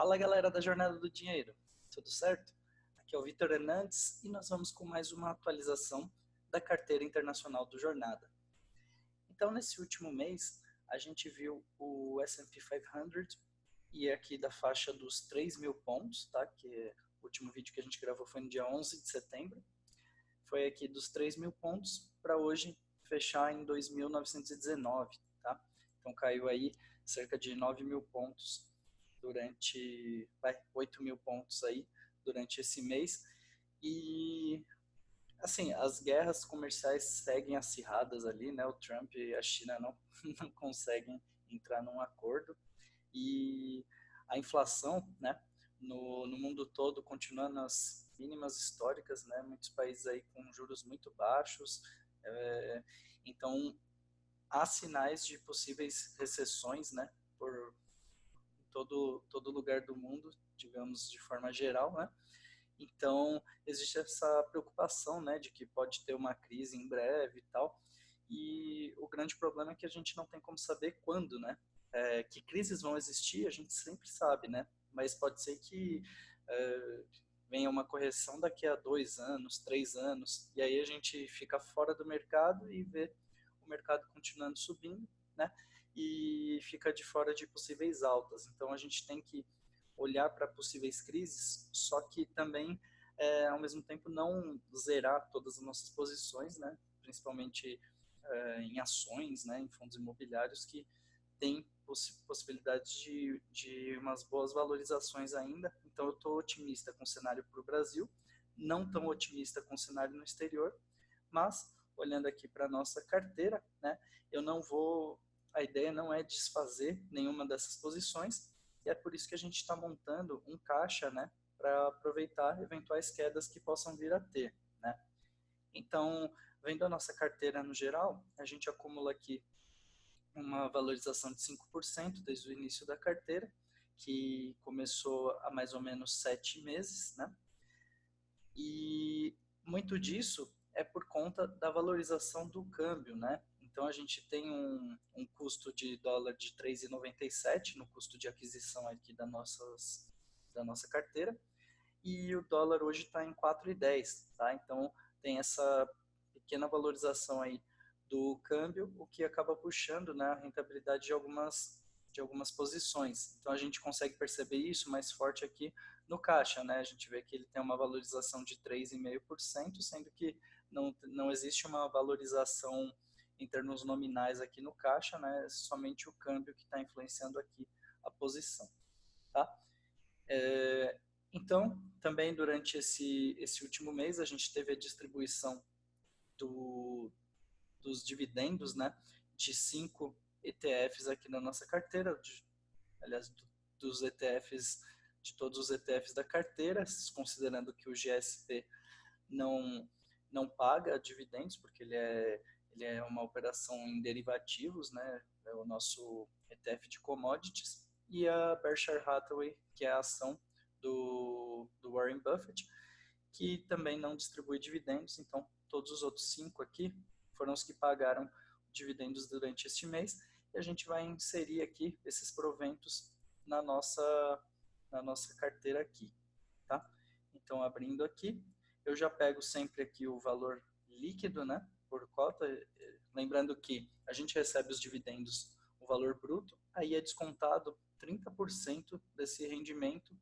Fala galera da Jornada do Dinheiro, tudo certo? Aqui é o Vitor Hernandes e nós vamos com mais uma atualização da carteira internacional do Jornada. Então, nesse último mês, a gente viu o S&P 500 e aqui da faixa dos 3.000 pontos, tá? Que o último vídeo que a gente gravou foi no dia 11 de setembro. Foi aqui dos 3.000 pontos para hoje fechar em 2.919, tá? Então caiu aí cerca de 9.000 pontos durante 8.000 pontos aí durante esse mês. E assim, as guerras comerciais seguem acirradas ali, né? O Trump e a China não conseguem entrar num acordo e a inflação, né, no mundo todo continua nas mínimas históricas, né? Muitos países aí com juros muito baixos, então há sinais de possíveis recessões, né, por todo lugar do mundo, digamos de forma geral, né? Então existe essa preocupação, né, de que pode ter uma crise em breve e tal. E o grande problema é que a gente não tem como saber quando, né? Que crises vão existir, a gente sempre sabe, né? Mas pode ser que venha uma correção daqui a 2 anos, 3 anos, e aí a gente fica fora do mercado e vê o mercado continuando subindo, né? E fica de fora de possíveis altas. Então a gente tem que olhar para possíveis crises, só que também, ao mesmo tempo, não zerar todas as nossas posições, né? Principalmente em ações, né? Em fundos imobiliários que tem possibilidade de umas boas valorizações ainda. Então eu estou otimista com o cenário para o Brasil, não tão otimista com o cenário no exterior, mas olhando aqui para a nossa carteira, né, eu não vou, a ideia não é desfazer nenhuma dessas posições, e é por isso que a gente está montando um caixa, né, para aproveitar eventuais quedas que possam vir a ter, né. Então, vendo a nossa carteira no geral, a gente acumula aqui uma valorização de 5% desde o início da carteira, que começou há mais ou menos 7 meses, né? E muito disso é por conta da valorização do câmbio, né? Então a gente tem um custo de dólar de 3,97 no custo de aquisição aqui da nossa carteira, e o dólar hoje está em 4,10, tá? Então tem essa pequena valorização aí do câmbio, o que acaba puxando, né, a rentabilidade de algumas posições. Então a gente consegue perceber isso mais forte aqui no caixa, né? A gente vê que ele tem uma valorização de 3,5%, sendo que não existe uma valorização em termos nominais aqui no caixa, né? É somente o câmbio que está influenciando aqui a posição, tá? Então, também durante esse último mês, a gente teve a distribuição dos dividendos, né, de 5 ETFs aqui na nossa carteira, aliás, dos ETFs, de todos os ETFs da carteira, considerando que o GSP não paga dividendos, porque ele é uma operação em derivativos, né, é o nosso ETF de commodities, e a Berkshire Hathaway, que é a ação do Warren Buffett, que também não distribui dividendos. Então todos os outros 5 aqui foram os que pagaram dividendos durante este mês, e a gente vai inserir aqui esses proventos na nossa carteira aqui, tá? Então, abrindo aqui, eu já pego sempre aqui o valor líquido, né, por cota, lembrando que a gente recebe os dividendos, o valor bruto, aí é descontado 30% desse rendimento,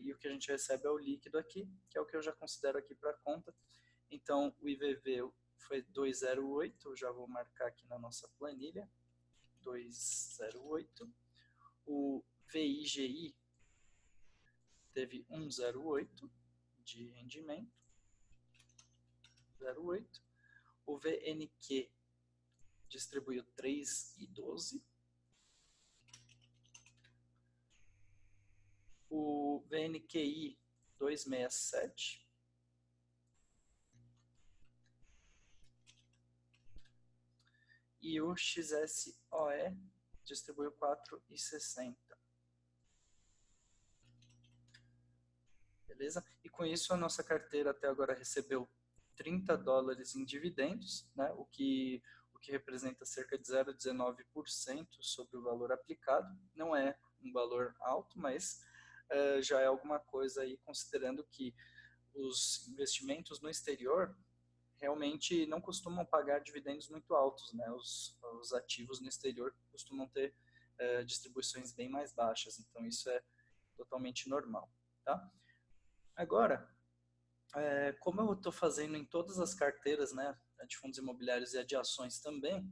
e o que a gente recebe é o líquido aqui, que é o que eu já considero aqui para a conta. Então, o IVV foi 208, eu já vou marcar aqui na nossa planilha, 208. O VIGI teve 108 de rendimento, 0,8. O VNQ distribuiu 3,12. O VNQI 267. E o XSOE distribuiu 4,60. Beleza? E com isso a nossa carteira até agora recebeu 30 dólares em dividendos, né? o que representa cerca de 0,19% sobre o valor aplicado. Não é um valor alto, mas já é alguma coisa aí, considerando que os investimentos no exterior realmente não costumam pagar dividendos muito altos, né? Os ativos no exterior costumam ter distribuições bem mais baixas, então isso é totalmente normal, tá? Agora, como eu estou fazendo em todas as carteiras, né, de fundos imobiliários e a de ações também,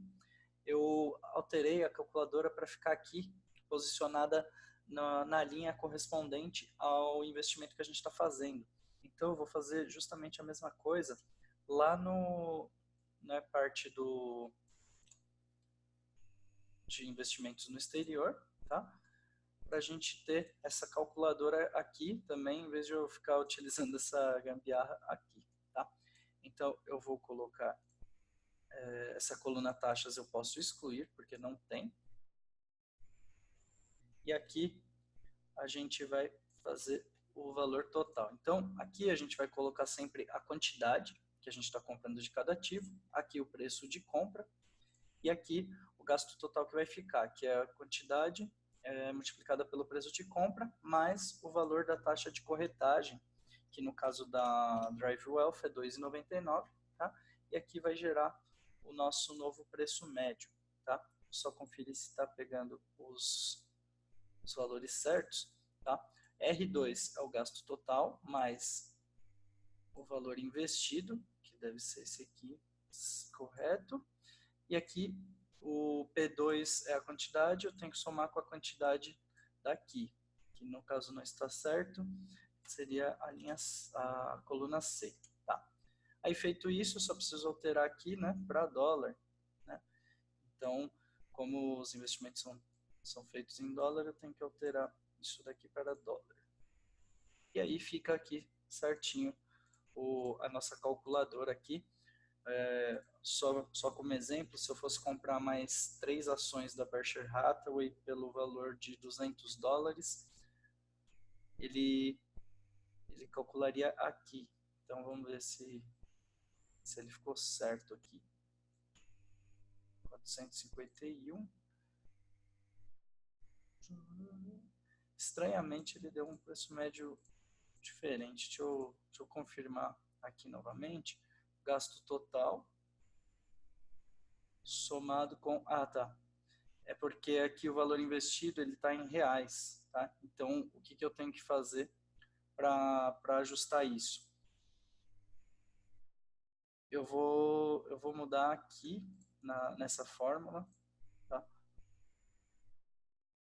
eu alterei a calculadora para ficar aqui posicionada na linha correspondente ao investimento que a gente está fazendo. Então eu vou fazer justamente a mesma coisa lá na parte de investimentos no exterior, tá? Para a gente ter essa calculadora aqui também, em vez de eu ficar utilizando essa gambiarra aqui, tá? Então eu vou colocar essa coluna taxas, eu posso excluir porque não tem. E aqui a gente vai fazer o valor total. Então, aqui a gente vai colocar sempre a quantidade que a gente está comprando de cada ativo, aqui o preço de compra, e aqui o gasto total que vai ficar, que é a quantidade multiplicada pelo preço de compra, mais o valor da taxa de corretagem, que no caso da Drive Wealth é R$ 2,99, tá? E aqui vai gerar o nosso novo preço médio, tá? Só conferir se está pegando os valores certos, tá? R2 é o gasto total, mais o valor investido, que deve ser esse aqui, correto. E aqui o P2 é a quantidade, eu tenho que somar com a quantidade daqui, que no caso não está certo, seria a coluna C, tá? Aí feito isso, eu só preciso alterar aqui, né, para dólar, né? Então, como os investimentos são feitos em dólar, eu tenho que alterar isso daqui para dólar. E aí fica aqui certinho a nossa calculadora aqui. Só como exemplo, se eu fosse comprar mais 3 ações da Berkshire Hathaway pelo valor de $200, ele calcularia aqui. Então vamos ver se ele ficou certo aqui. 451. Estranhamente ele deu um preço médio diferente. Deixa eu confirmar aqui novamente. Gasto total somado com... Ah, tá. É porque aqui o valor investido ele está em reais, tá? Então, o que eu tenho que fazer para ajustar isso? Eu vou mudar aqui nessa fórmula, tá?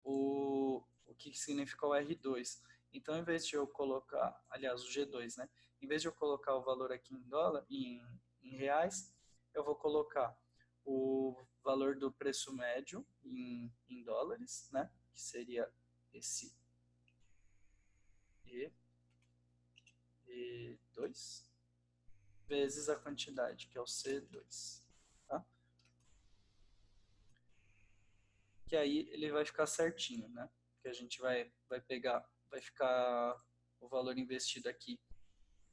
O que significa o R2. Então, em vez de eu colocar, aliás, o G2, né? Em vez de eu colocar o valor aqui em dólar, em reais, eu vou colocar o valor do preço médio em dólares, né? Que seria esse E2 vezes a quantidade, que é o C2, tá? Que aí ele vai ficar certinho, né? Que a gente vai pegar, vai ficar o valor investido aqui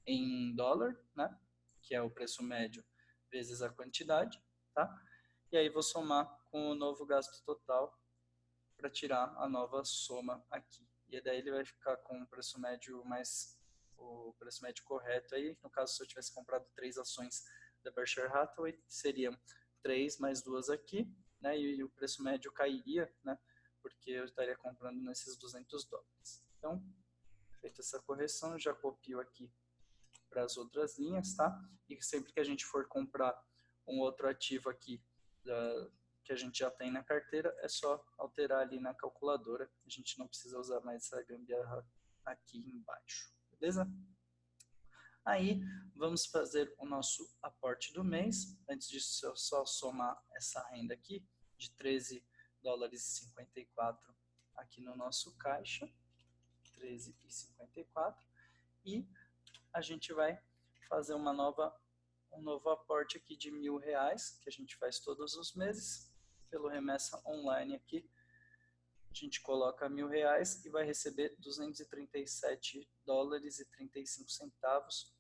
em dólar, né? Que é o preço médio vezes a quantidade, tá? E aí vou somar com o novo gasto total para tirar a nova soma aqui. E daí ele vai ficar com o preço médio correto aí. No caso, se eu tivesse comprado 3 ações da Berkshire Hathaway, seriam 3 mais 2 aqui, né? E o preço médio cairia, né? Porque eu estaria comprando nesses $200. Então, feita essa correção, eu já copio aqui para as outras linhas, tá? E sempre que a gente for comprar um outro ativo aqui que a gente já tem na carteira, é só alterar ali na calculadora. A gente não precisa usar mais essa gambiarra aqui embaixo, beleza? Aí, vamos fazer o nosso aporte do mês. Antes disso, eu só somar essa renda aqui de $13,54 aqui no nosso caixa. 13,54. E a gente vai fazer um novo aporte aqui de R$ 1.000, que a gente faz todos os meses, pelo remessa online aqui. A gente coloca R$ 1.000 e vai receber $237,35.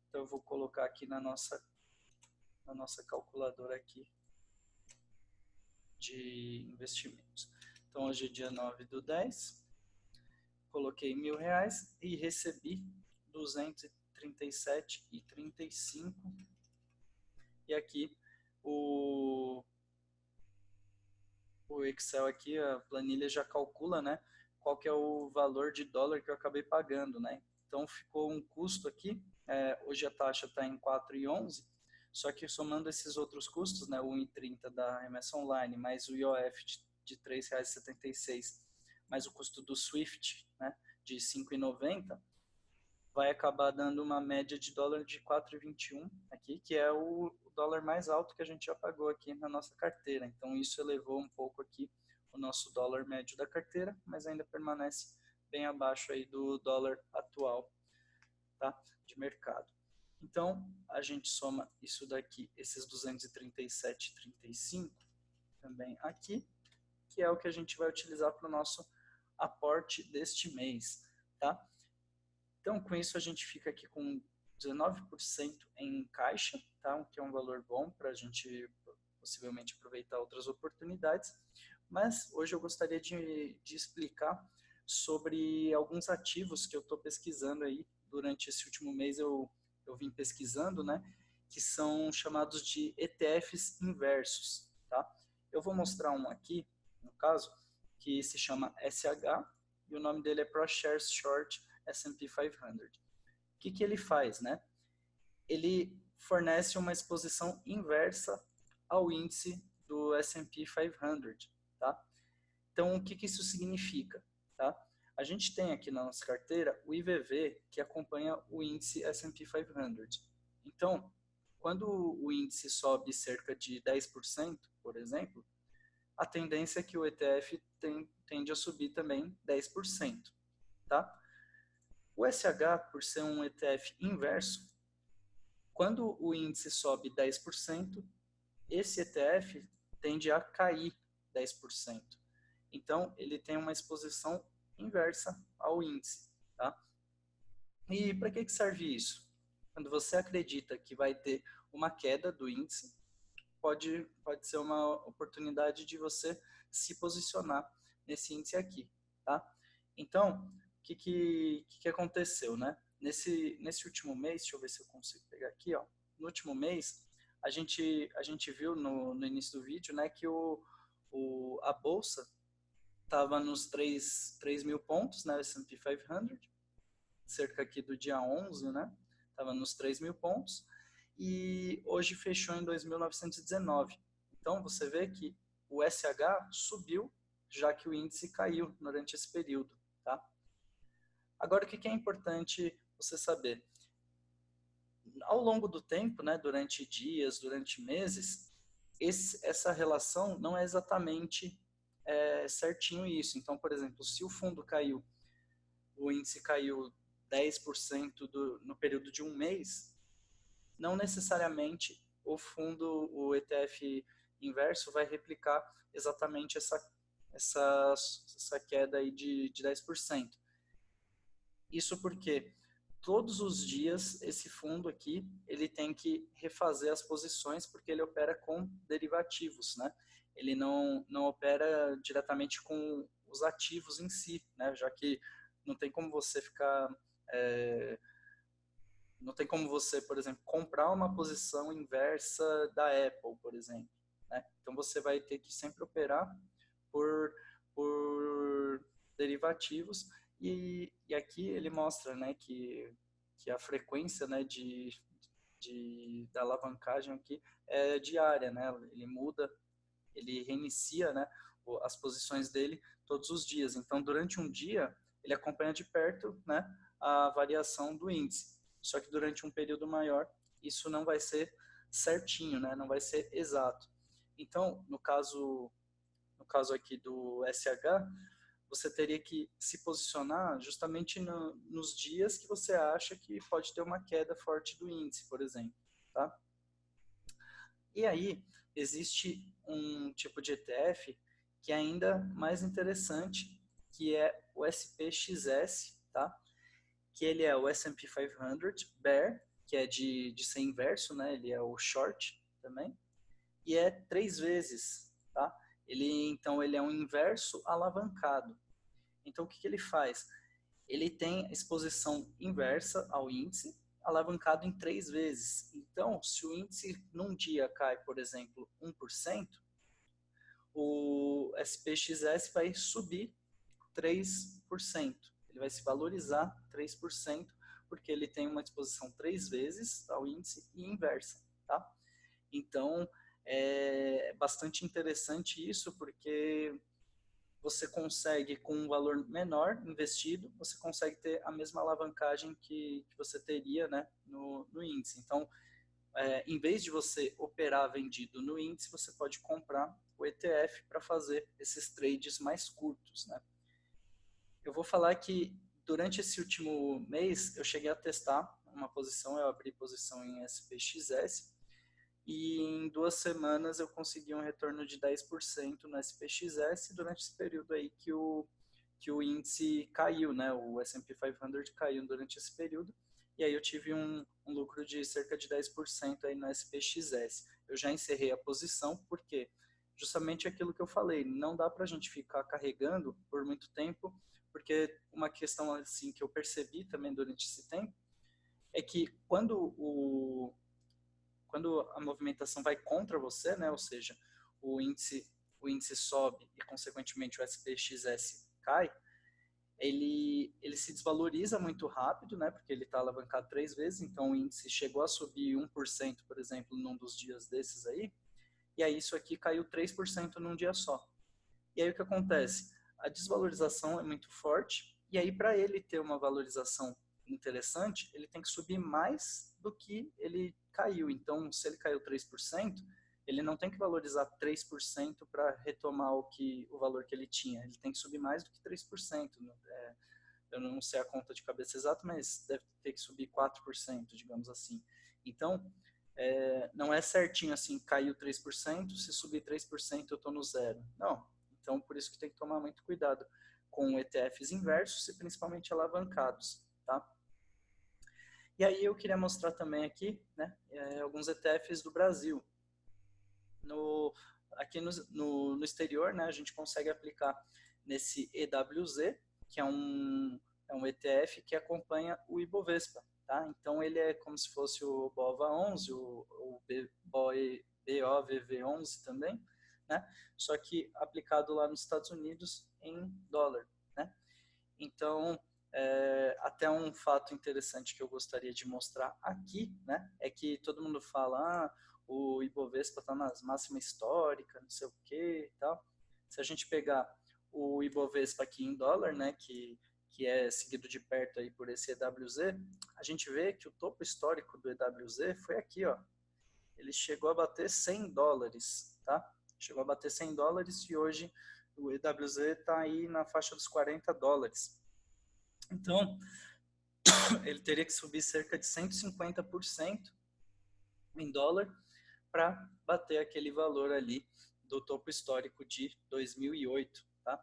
Então eu vou colocar aqui na nossa calculadora aqui de investimentos. Então hoje é dia 9/10. coloquei R$1.000 e recebi 237,35. E aqui o Excel aqui, a planilha já calcula, né, qual que é o valor de dólar que eu acabei pagando, né? Então ficou um custo aqui, hoje a taxa está em 4,11, só que somando esses outros custos, né, o 1,30 da remessa online, mais o IOF de R$3,76, mais o custo do SWIFT, né, de 5,90, vai acabar dando uma média de dólar de 4,21 aqui, que é o dólar mais alto que a gente já pagou aqui na nossa carteira. Então isso elevou um pouco aqui o nosso dólar médio da carteira, mas ainda permanece bem abaixo aí do dólar atual, tá, de mercado. Então a gente soma isso daqui, esses 237,35 também aqui, que é o que a gente vai utilizar para o nosso aporte deste mês, tá? Então, com isso, a gente fica aqui com 19% em caixa, tá? Que é um valor bom para a gente possivelmente aproveitar outras oportunidades. Mas hoje eu gostaria de explicar sobre alguns ativos que eu estou pesquisando aí. Durante esse último mês eu vim pesquisando, né? Que são chamados de ETFs inversos, tá? Eu vou mostrar um aqui, no caso, que se chama SH, e o nome dele é ProShares Short S&P 500. O que ele faz, né? Ele fornece uma exposição inversa ao índice do S&P 500, tá? Então, o que isso significa, tá? A gente tem aqui na nossa carteira o IVV, que acompanha o índice S&P 500. Então, quando o índice sobe cerca de 10%, por exemplo, a tendência é que o ETF tende a subir também 10%, tá? O SH, por ser um ETF inverso, quando o índice sobe 10%, esse ETF tende a cair 10%. Então, ele tem uma exposição inversa ao índice, tá? E para que serve isso? Quando você acredita que vai ter uma queda do índice, pode ser uma oportunidade de você se posicionar nesse índice aqui, tá? Então, o que aconteceu, né? Nesse último mês, deixa eu ver se eu consigo pegar aqui, ó. No último mês, a gente viu no início do vídeo, né, que a bolsa estava nos 3.000 pontos, né, S&P 500, cerca aqui do dia 11, né? Estava nos 3.000 pontos e hoje fechou em 2.919. Então, você vê que o SH subiu, já que o índice caiu durante esse período, tá? Agora, o que é importante você saber? Ao longo do tempo, né, durante dias, durante meses, essa relação não é exatamente certinho isso. Então, por exemplo, se o fundo caiu, o índice caiu 10% no período de um mês, não necessariamente o ETF inverso vai replicar exatamente essa queda aí de 10%. Isso porque todos os dias esse fundo aqui, ele tem que refazer as posições porque ele opera com derivativos, né? Ele não opera diretamente com os ativos em si, né? Já que não tem como você ficar... não tem como você, por exemplo, comprar uma posição inversa da Apple, por exemplo, né? Então você vai ter que sempre operar por derivativos e aqui ele mostra, né, que a frequência, né, da alavancagem aqui é diária, né? Ele muda, ele reinicia, né, as posições dele todos os dias. Então durante um dia ele acompanha de perto, né, a variação do índice. Só que durante um período maior, isso não vai ser certinho, né? Não vai ser exato. Então, no caso aqui do SH, você teria que se posicionar justamente nos dias que você acha que pode ter uma queda forte do índice, por exemplo, tá? E aí, existe um tipo de ETF que é ainda mais interessante, que é o SPXS, tá? Que ele é o S&P 500 Bear, que é de ser inverso, né? Ele é o short também, e é 3 vezes, tá? Então ele é um inverso alavancado. Então o que ele faz? ele tem exposição inversa ao índice, alavancado em 3 vezes. Então, se o índice num dia cai, por exemplo, 1%, o SPXS vai subir 3%. Ele vai se valorizar 3%, porque ele tem uma exposição 3 vezes ao índice e inversa, tá? Então, é bastante interessante isso, porque você consegue, com um valor menor investido, você consegue ter a mesma alavancagem que você teria, né, no índice. Então, em vez de você operar vendido no índice, você pode comprar o ETF para fazer esses trades mais curtos, né? Eu vou falar que durante esse último mês eu cheguei a testar uma posição, eu abri posição em SPXS e em 2 semanas eu consegui um retorno de 10% no SPXS durante esse período aí que o índice caiu, né? O S&P 500 caiu durante esse período e aí eu tive um lucro de cerca de 10% aí no SPXS. Eu já encerrei a posição porque justamente aquilo que eu falei, não dá para a gente ficar carregando por muito tempo, porque uma questão assim que eu percebi também durante esse tempo é que quando a movimentação vai contra você, né, ou seja, o índice sobe e consequentemente o SPXS cai, ele se desvaloriza muito rápido, né, porque ele está alavancado 3 vezes, então o índice chegou a subir 1%, por exemplo, num dos dias desses aí, e aí isso aqui caiu 3% num dia só. E aí o que acontece? A desvalorização é muito forte, e aí para ele ter uma valorização interessante, ele tem que subir mais do que ele caiu. Então, se ele caiu 3%, ele não tem que valorizar 3% para retomar o valor que ele tinha. Ele tem que subir mais do que 3%. Eu não sei a conta de cabeça exata, mas deve ter que subir 4%, digamos assim. Então, não é certinho assim, caiu 3%, se subir 3% eu estou no zero. Não. Então, por isso que tem que tomar muito cuidado com ETFs inversos e principalmente alavancados, tá? E aí eu queria mostrar também aqui, né, alguns ETFs do Brasil. Aqui no exterior, né, a gente consegue aplicar nesse EWZ, que é um ETF que acompanha o Ibovespa, tá? Então ele é como se fosse o BOVA11, o BOVV11 também, né? Só que aplicado lá nos Estados Unidos em dólar, né? Então, até um fato interessante que eu gostaria de mostrar aqui, né, é que todo mundo fala, o Ibovespa está nas máximas históricas, não sei o que e tal. Se a gente pegar o Ibovespa aqui em dólar, né, que é seguido de perto aí por esse EWZ, a gente vê que o topo histórico do EWZ foi aqui, ó. Ele chegou a bater 100 dólares, tá? Chegou a bater 100 dólares e hoje o EWZ está aí na faixa dos 40 dólares. Então, ele teria que subir cerca de 150% em dólar para bater aquele valor ali do topo histórico de 2008, tá?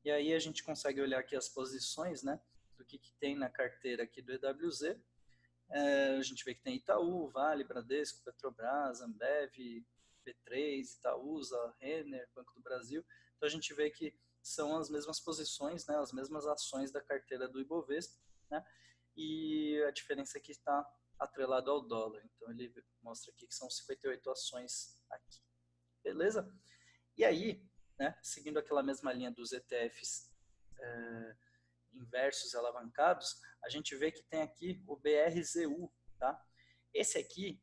E aí a gente consegue olhar aqui as posições, né, do que tem na carteira aqui do EWZ. A gente vê que tem Itaú, Vale, Bradesco, Petrobras, Ambev, B3, Itaúsa, Renner, Banco do Brasil. Então a gente vê que são as mesmas posições, né, as mesmas ações da carteira do Ibovespa, né, e a diferença é que está atrelado ao dólar. Então ele mostra aqui que são 58 ações aqui. Beleza? E aí, né, seguindo aquela mesma linha dos ETFs inversos alavancados, a gente vê que tem aqui o BRZU, tá? Esse aqui,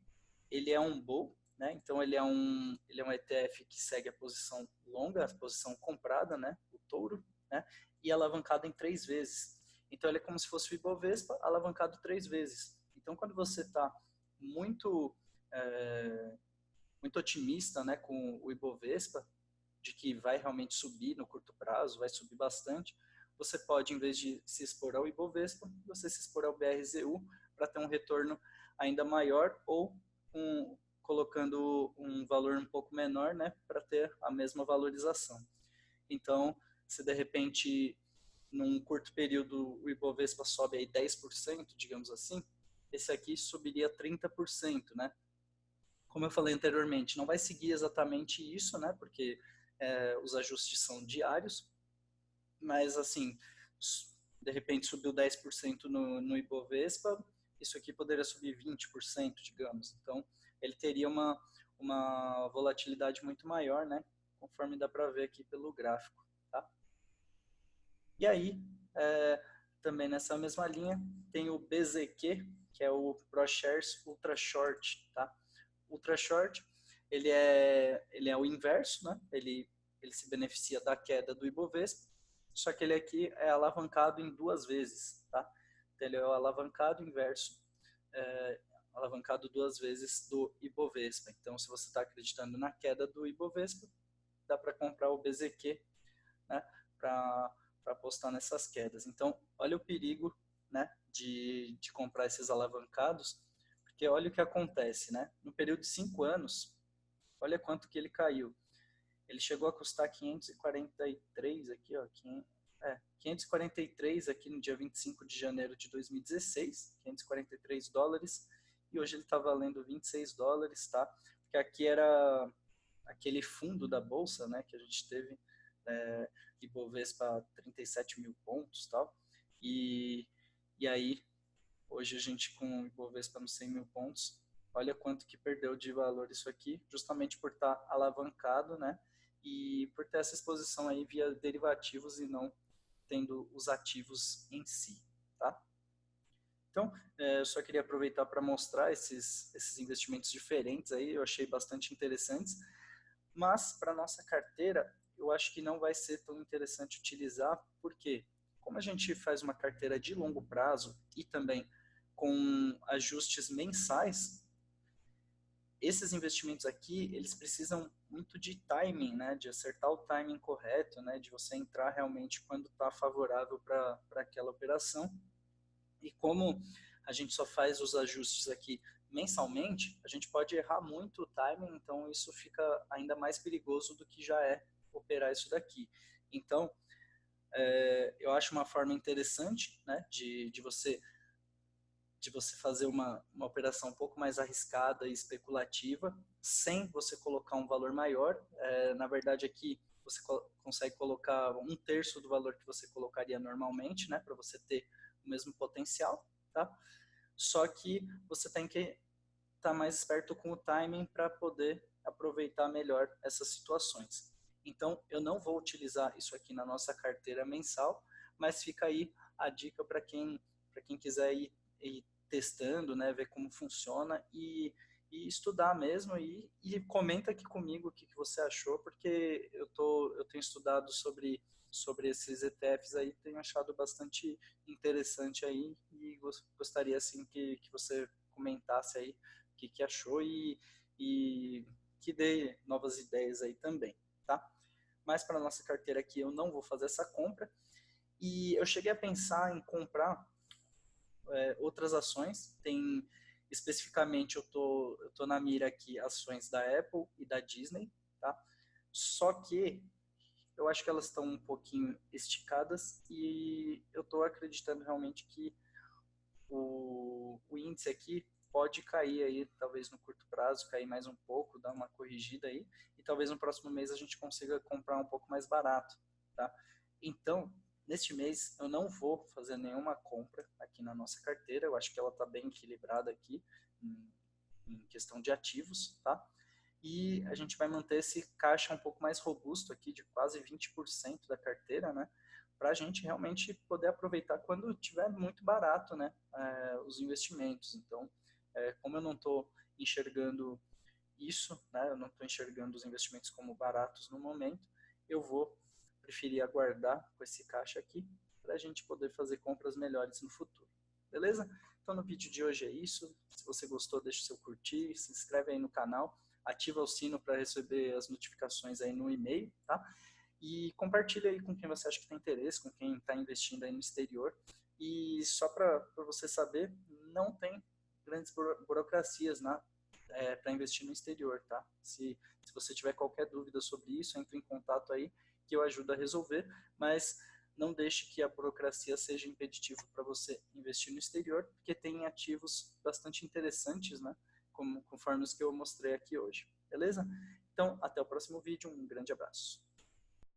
ele é um bull, né? Então ele é um ETF que segue a posição longa, a posição comprada, né? O touro, né? E alavancado em 3 vezes. Então ele é como se fosse o Ibovespa alavancado 3 vezes. Então quando você está muito muito otimista, né, com o Ibovespa, de que vai realmente subir no curto prazo, vai subir bastante, você pode, em vez de se expor ao Ibovespa, você se expor ao BRZU para ter um retorno ainda maior ou colocando um valor um pouco menor, né, para ter a mesma valorização. Então, se de repente, num curto período, o Ibovespa sobe aí 10%, digamos assim, esse aqui subiria 30%, né? Como eu falei anteriormente, não vai seguir exatamente isso, né, porque os ajustes são diários, mas assim, de repente subiu 10% no Ibovespa, isso aqui poderia subir 20%, digamos. Então, ele teria uma volatilidade muito maior, né? Conforme dá para ver aqui pelo gráfico, tá? E aí, também nessa mesma linha, tem o BZQ, que é o ProShares Ultra Short, tá? Ultra Short, ele é o inverso, né? Ele se beneficia da queda do Ibovespa, só que ele aqui é alavancado em 2 vezes, tá? Então, ele é o alavancado inverso, alavancado 2 vezes do Ibovespa. Então, se você está acreditando na queda do Ibovespa, dá para comprar o BZQ, né? Para apostar nessas quedas. Então, olha o perigo, né? De comprar esses alavancados, porque olha o que acontece, né? No período de 5 anos, olha quanto que ele caiu. Ele chegou a custar 543 aqui, ó, 543 aqui no dia 25 de janeiro de 2016, 543 dólares, e hoje ele está valendo 26 dólares, tá? Porque aqui era aquele fundo da bolsa, né, que a gente teve, Ibovespa 37 mil pontos, tal, e aí hoje a gente com o Ibovespa nos 100 mil pontos, olha quanto que perdeu de valor isso aqui, justamente por estar alavancado, né? E por ter essa exposição aí via derivativos e não tendo os ativos em si, tá? Então, eu só queria aproveitar para mostrar esses investimentos diferentes aí, eu achei bastante interessantes, mas para nossa carteira, eu acho que não vai ser tão interessante utilizar, porque como a gente faz uma carteira de longo prazo e também com ajustes mensais, esses investimentos aqui, eles precisam muito de timing, né, de acertar o timing correto, né, de você entrar realmente quando está favorável para aquela operação. E como a gente só faz os ajustes aqui mensalmente, a gente pode errar muito o timing, então isso fica ainda mais perigoso do que já é operar isso daqui. Então, eu acho uma forma interessante, né, de você fazer uma operação um pouco mais arriscada e especulativa, sem você colocar um valor maior. Na verdade, aqui você consegue colocar 1/3 do valor que você colocaria normalmente, né, para você ter o mesmo potencial, tá? Só que você tem que estar mais esperto com o timing para poder aproveitar melhor essas situações. Então, eu não vou utilizar isso aqui na nossa carteira mensal, mas fica aí a dica para quem quiser ir testando, né, ver como funciona e estudar mesmo e comenta aqui comigo o que você achou, porque eu tenho estudado sobre esses ETFs aí, tenho achado bastante interessante aí e gostaria assim que você comentasse aí o que achou e que dê novas ideias aí também, tá? Mas para nossa carteira aqui eu não vou fazer essa compra e eu cheguei a pensar em comprar outras ações. Tem especificamente eu tô na mira aqui ações da Apple e da Disney, tá? Só que eu acho que elas estão um pouquinho esticadas e eu estou acreditando realmente que o índice aqui pode cair aí, talvez no curto prazo, cair mais um pouco, dar uma corrigida aí, e talvez no próximo mês a gente consiga comprar um pouco mais barato, tá? Então, neste mês eu não vou fazer nenhuma compra aqui na nossa carteira, eu acho que ela está bem equilibrada aqui em questão de ativos, tá? E a gente vai manter esse caixa um pouco mais robusto aqui, de quase 20% da carteira, né? Para a gente realmente poder aproveitar quando tiver muito barato, né? Os investimentos. Então, como eu não estou enxergando isso, né? Eu não estou enxergando os investimentos como baratos no momento, eu vou preferir aguardar com esse caixa aqui para a gente poder fazer compras melhores no futuro. Beleza? Então, no vídeo de hoje é isso. Se você gostou, deixa o seu curtir, se inscreve aí no canal, ativa o sino para receber as notificações aí no e-mail, tá? E compartilha aí com quem você acha que tem interesse, com quem está investindo aí no exterior. E só para você saber, não tem grandes burocracias, né, para investir no exterior, tá? Se você tiver qualquer dúvida sobre isso, entre em contato aí que eu ajudo a resolver, mas não deixe que a burocracia seja impeditivo para você investir no exterior, porque tem ativos bastante interessantes, né, conforme os que eu mostrei aqui hoje. Beleza? Então, até o próximo vídeo, um grande abraço.